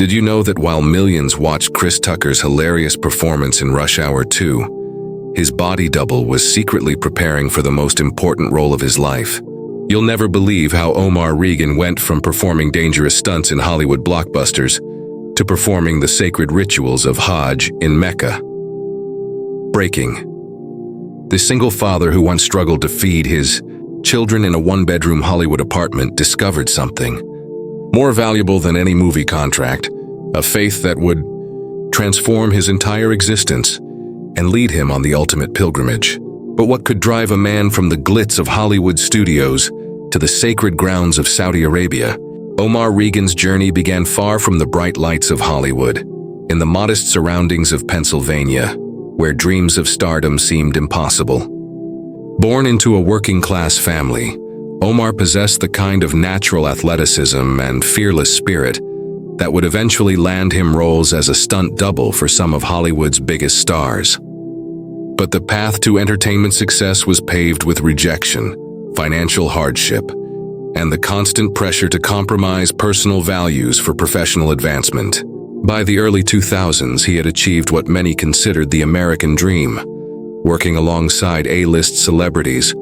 Did you know that while millions watched Chris Tucker's hilarious performance in Rush Hour 2, his body double was secretly preparing for the most important role of his life? You'll never believe how Omar Regan went from performing dangerous stunts in Hollywood blockbusters to performing the sacred rituals of Hajj in Mecca. Breaking. The single father who once struggled to feed his children in a one-bedroom Hollywood apartment discovered something more valuable than any movie contract, a faith that would transform his entire existence and lead him on the ultimate pilgrimage. But what could drive a man from the glitz of Hollywood studios to the sacred grounds of Saudi Arabia? Omar Regan's journey began far from the bright lights of Hollywood, in the modest surroundings of Pennsylvania, where dreams of stardom seemed impossible. Born into a working-class family, Omar possessed the kind of natural athleticism and fearless spirit that would eventually land him roles as a stunt double for some of Hollywood's biggest stars. But the path to entertainment success was paved with rejection, financial hardship, and the constant pressure to compromise personal values for professional advancement. By the early 2000s, he had achieved what many considered the American dream, working alongside A-list celebrities,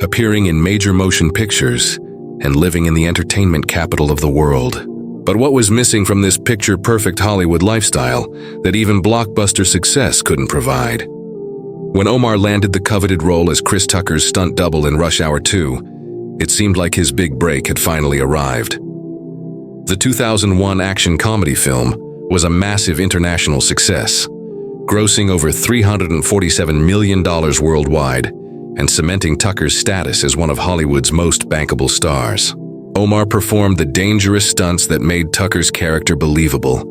appearing in major motion pictures, and living in the entertainment capital of the world. But what was missing from this picture-perfect Hollywood lifestyle that even blockbuster success couldn't provide? When Omar landed the coveted role as Chris Tucker's stunt double in Rush Hour 2, it seemed like his big break had finally arrived. The 2001 action comedy film was a massive international success, grossing over $347 million worldwide and cementing Tucker's status as one of Hollywood's most bankable stars. Omar performed the dangerous stunts that made Tucker's character believable,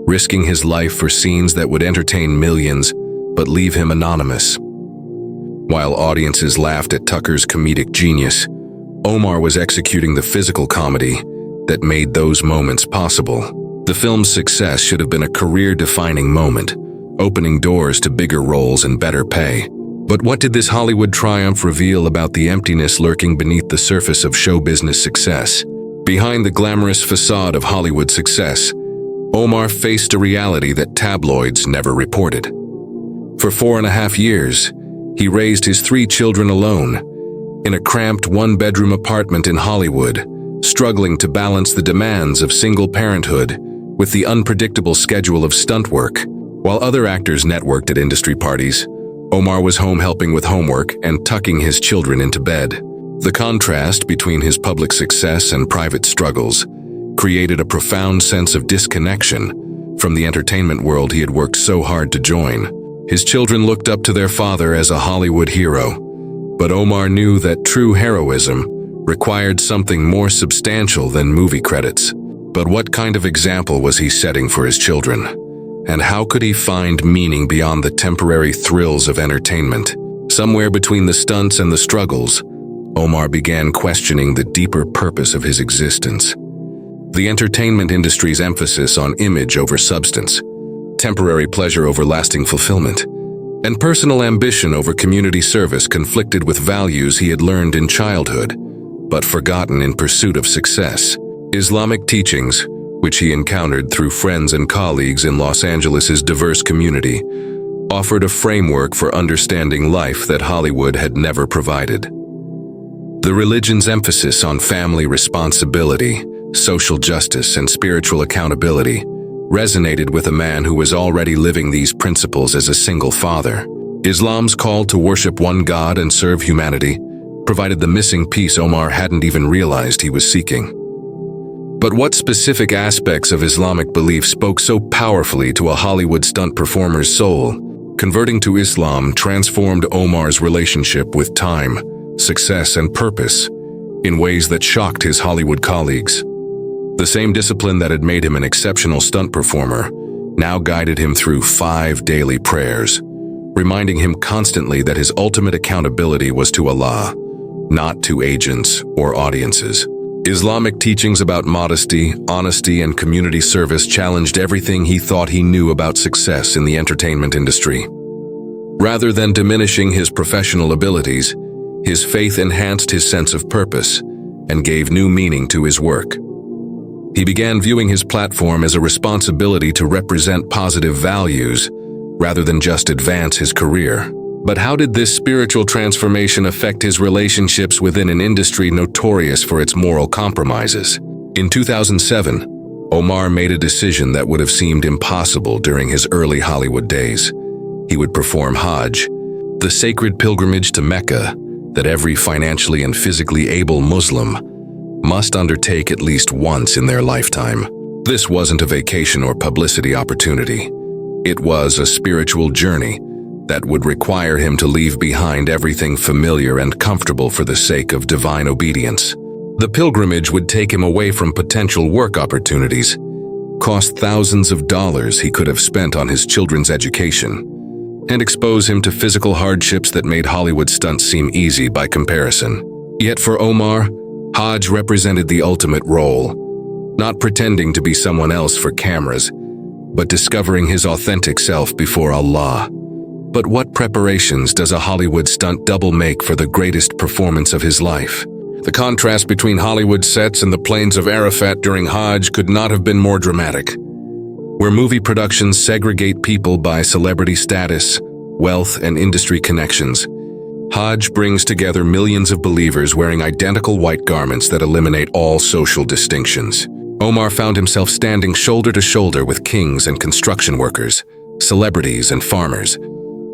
risking his life for scenes that would entertain millions but leave him anonymous. While audiences laughed at Tucker's comedic genius, Omar was executing the physical comedy that made those moments possible. The film's success should have been a career-defining moment, opening doors to bigger roles and better pay. But what did this Hollywood triumph reveal about the emptiness lurking beneath the surface of show business success? Behind the glamorous facade of Hollywood success, Omar faced a reality that tabloids never reported. For 4.5 years, he raised his 3 children alone, in a cramped one-bedroom apartment in Hollywood, struggling to balance the demands of single parenthood with the unpredictable schedule of stunt work. While other actors networked at industry parties, Omar was home helping with homework and tucking his children into bed. The contrast between his public success and private struggles created a profound sense of disconnection from the entertainment world he had worked so hard to join. His children looked up to their father as a Hollywood hero, but Omar knew that true heroism required something more substantial than movie credits. But what kind of example was he setting for his children? And how could he find meaning beyond the temporary thrills of entertainment? Somewhere between the stunts and the struggles, Omar began questioning the deeper purpose of his existence. The entertainment industry's emphasis on image over substance, temporary pleasure over lasting fulfillment, and personal ambition over community service conflicted with values he had learned in childhood, but forgotten in pursuit of success. Islamic teachings, which he encountered through friends and colleagues in Los Angeles' diverse community, offered a framework for understanding life that Hollywood had never provided. The religion's emphasis on family responsibility, social justice, and spiritual accountability resonated with a man who was already living these principles as a single father. Islam's call to worship one God and serve humanity provided the missing piece Omar hadn't even realized he was seeking. But what specific aspects of Islamic belief spoke so powerfully to a Hollywood stunt performer's soul? Converting to Islam transformed Omar's relationship with time, success, and purpose in ways that shocked his Hollywood colleagues. The same discipline that had made him an exceptional stunt performer now guided him through 5 daily prayers, reminding him constantly that his ultimate accountability was to Allah, not to agents or audiences. Islamic teachings about modesty, honesty, and community service challenged everything he thought he knew about success in the entertainment industry. Rather than diminishing his professional abilities, his faith enhanced his sense of purpose and gave new meaning to his work. He began viewing his platform as a responsibility to represent positive values, rather than just advance his career. But how did this spiritual transformation affect his relationships within an industry notorious for its moral compromises? In 2007, Omar made a decision that would have seemed impossible during his early Hollywood days. He would perform Hajj, the sacred pilgrimage to Mecca that every financially and physically able Muslim must undertake at least once in their lifetime. This wasn't a vacation or publicity opportunity. It was a spiritual journey that would require him to leave behind everything familiar and comfortable for the sake of divine obedience. The pilgrimage would take him away from potential work opportunities, cost thousands of dollars he could have spent on his children's education, and expose him to physical hardships that made Hollywood stunts seem easy by comparison. Yet for Omar, Hajj represented the ultimate role, not pretending to be someone else for cameras, but discovering his authentic self before Allah. But what preparations does a Hollywood stunt double make for the greatest performance of his life? The contrast between Hollywood sets and the plains of Arafat during Hajj could not have been more dramatic. Where movie productions segregate people by celebrity status, wealth, and industry connections, Hajj brings together millions of believers wearing identical white garments that eliminate all social distinctions. Omar found himself standing shoulder to shoulder with kings and construction workers, celebrities and farmers,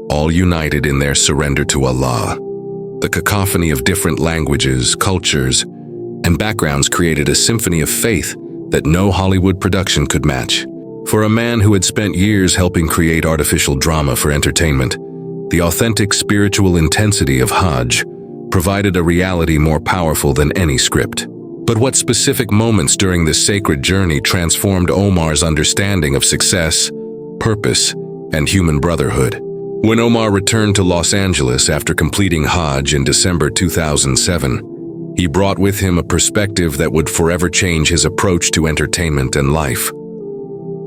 all united in their surrender to Allah. The cacophony of different languages, cultures, and backgrounds created a symphony of faith that no Hollywood production could match. For a man who had spent years helping create artificial drama for entertainment, the authentic spiritual intensity of Hajj provided a reality more powerful than any script. But what specific moments during this sacred journey transformed Omar's understanding of success, purpose, and human brotherhood? When Omar returned to Los Angeles after completing Hajj in December 2007, he brought with him a perspective that would forever change his approach to entertainment and life.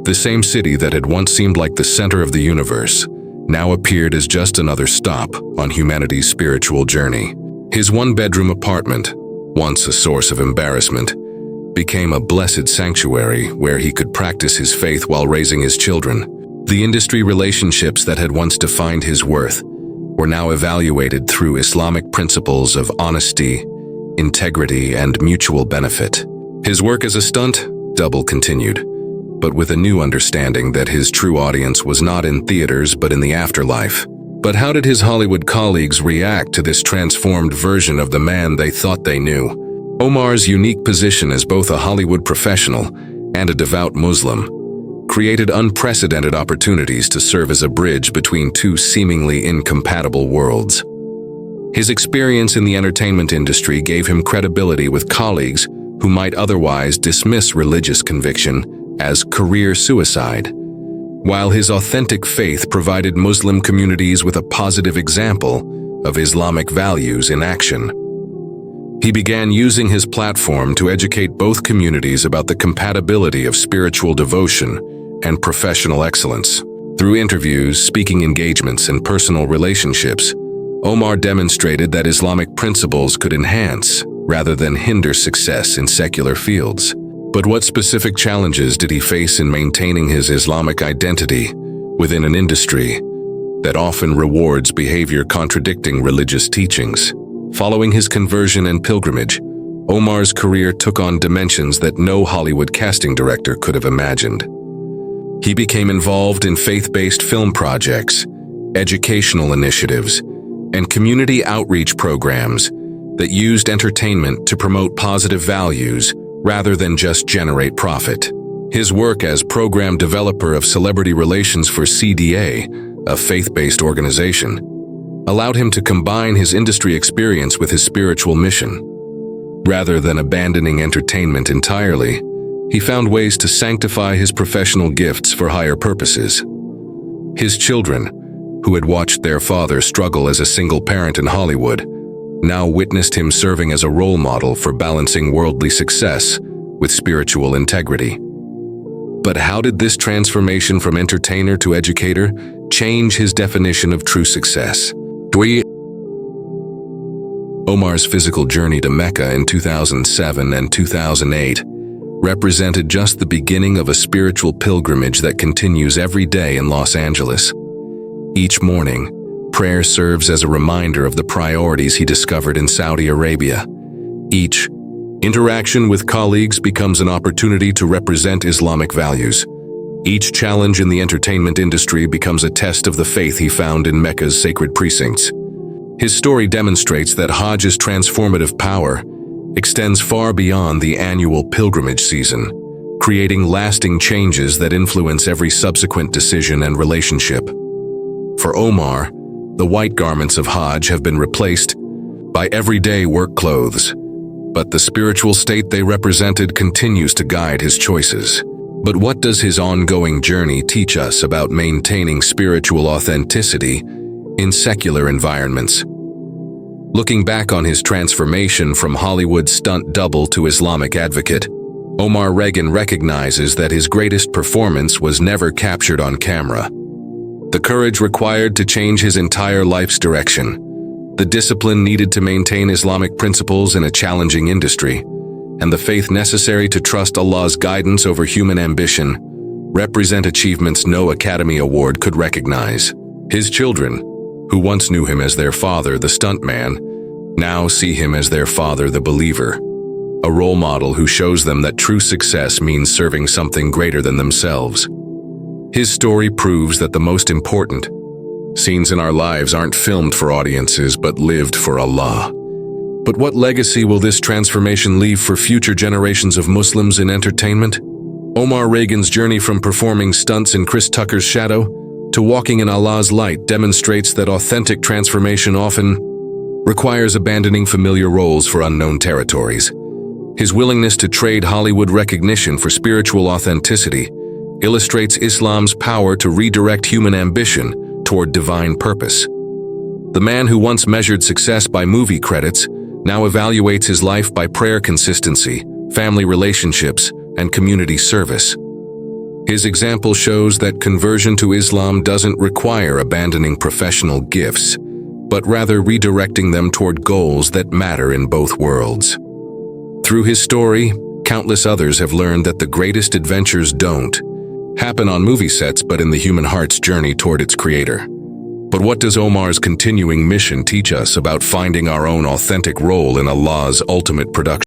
The same city that had once seemed like the center of the universe now appeared as just another stop on humanity's spiritual journey. His one-bedroom apartment, once a source of embarrassment, became a blessed sanctuary where he could practice his faith while raising his children. The industry relationships that had once defined his worth were now evaluated through Islamic principles of honesty, integrity, and mutual benefit. His work as a stunt double continued, but with a new understanding that his true audience was not in theaters but in the afterlife. But how did his Hollywood colleagues react to this transformed version of the man they thought they knew? Omar's unique position as both a Hollywood professional and a devout Muslim created unprecedented opportunities to serve as a bridge between two seemingly incompatible worlds. His experience in the entertainment industry gave him credibility with colleagues who might otherwise dismiss religious conviction as career suicide, while his authentic faith provided Muslim communities with a positive example of Islamic values in action. He began using his platform to educate both communities about the compatibility of spiritual devotion and professional excellence. Through interviews, speaking engagements, and personal relationships, Omar demonstrated that Islamic principles could enhance rather than hinder success in secular fields. But what specific challenges did he face in maintaining his Islamic identity within an industry that often rewards behavior contradicting religious teachings? Following his conversion and pilgrimage, Omar's career took on dimensions that no Hollywood casting director could have imagined. He became involved in faith-based film projects, educational initiatives, and community outreach programs that used entertainment to promote positive values rather than just generate profit. His work as program developer of celebrity relations for CDA, a faith-based organization, allowed him to combine his industry experience with his spiritual mission. Rather than abandoning entertainment entirely, he found ways to sanctify his professional gifts for higher purposes. His children, who had watched their father struggle as a single parent in Hollywood, now witnessed him serving as a role model for balancing worldly success with spiritual integrity. But how did this transformation from entertainer to educator change his definition of true success? Omar's physical journey to Mecca in 2007 and 2008 represented just the beginning of a spiritual pilgrimage that continues every day in Los Angeles. Each morning, prayer serves as a reminder of the priorities he discovered in Saudi Arabia. Each interaction with colleagues becomes an opportunity to represent Islamic values. Each challenge in the entertainment industry becomes a test of the faith he found in Mecca's sacred precincts. His story demonstrates that Hajj's transformative power extends far beyond the annual pilgrimage season, creating lasting changes that influence every subsequent decision and relationship. For Omar, the white garments of Hajj have been replaced by everyday work clothes, but the spiritual state they represented continues to guide his choices. But what does his ongoing journey teach us about maintaining spiritual authenticity in secular environments? Looking back on his transformation from Hollywood stunt double to Islamic advocate, Omar Regan recognizes that his greatest performance was never captured on camera. The courage required to change his entire life's direction, the discipline needed to maintain Islamic principles in a challenging industry, and the faith necessary to trust Allah's guidance over human ambition represent achievements no Academy Award could recognize. His children, who once knew him as their father, the stuntman, now see him as their father, the believer, a role model who shows them that true success means serving something greater than themselves. His story proves that the most important scenes in our lives aren't filmed for audiences but lived for Allah. But what legacy will this transformation leave for future generations of Muslims in entertainment? Omar Regan's journey from performing stunts in Chris Tucker's shadow to walking in Allah's light demonstrates that authentic transformation often requires abandoning familiar roles for unknown territories. His willingness to trade Hollywood recognition for spiritual authenticity illustrates Islam's power to redirect human ambition toward divine purpose. The man who once measured success by movie credits now evaluates his life by prayer consistency, family relationships, and community service. His example shows that conversion to Islam doesn't require abandoning professional gifts, but rather redirecting them toward goals that matter in both worlds. Through his story, countless others have learned that the greatest adventures don't happen on movie sets but in the human heart's journey toward its creator. But what does Omar's continuing mission teach us about finding our own authentic role in Allah's ultimate production?